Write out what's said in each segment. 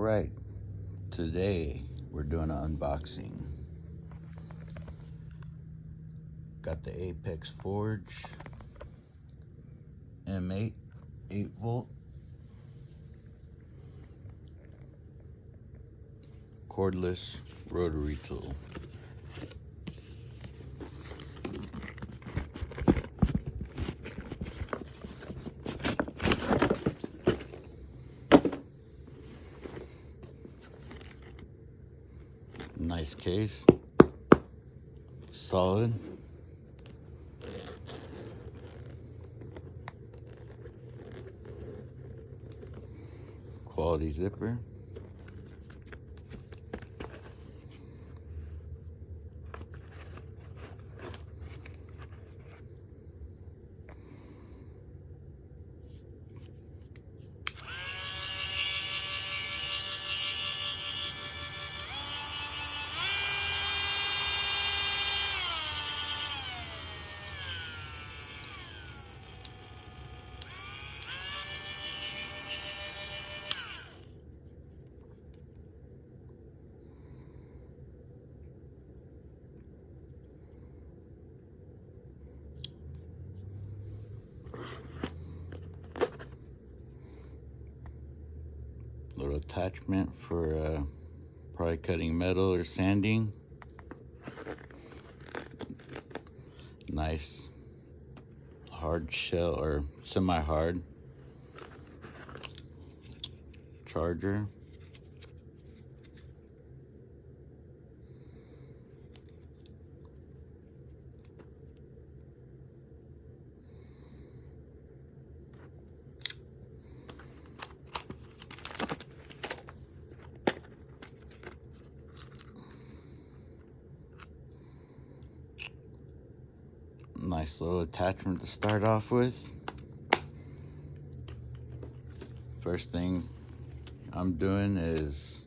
Alright, today we're doing an unboxing. Got the Apex Forge M8 8-volt cordless rotary tool. Nice case, solid. Quality zipper. Little attachment for probably cutting metal or sanding. Nice hard shell or semi-hard charger. Nice little attachment to start off with. First thing I'm doing is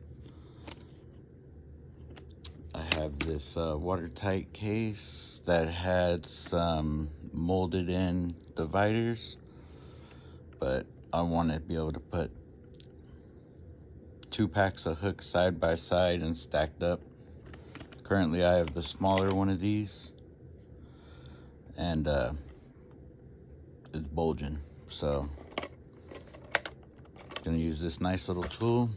I have this watertight case that had some molded in dividers, but I want to be able to put 2 packs of hooks side by side and stacked up. Currently I have the smaller one of these, and it's bulging, so gonna use this nice little tool.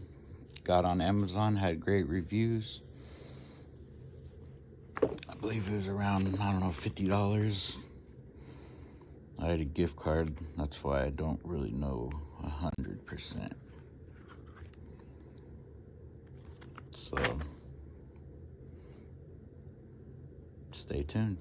Got on Amazon, had great reviews. I believe it was around, I don't know, $50. I had a gift card, that's why I don't really know 100%. So stay tuned.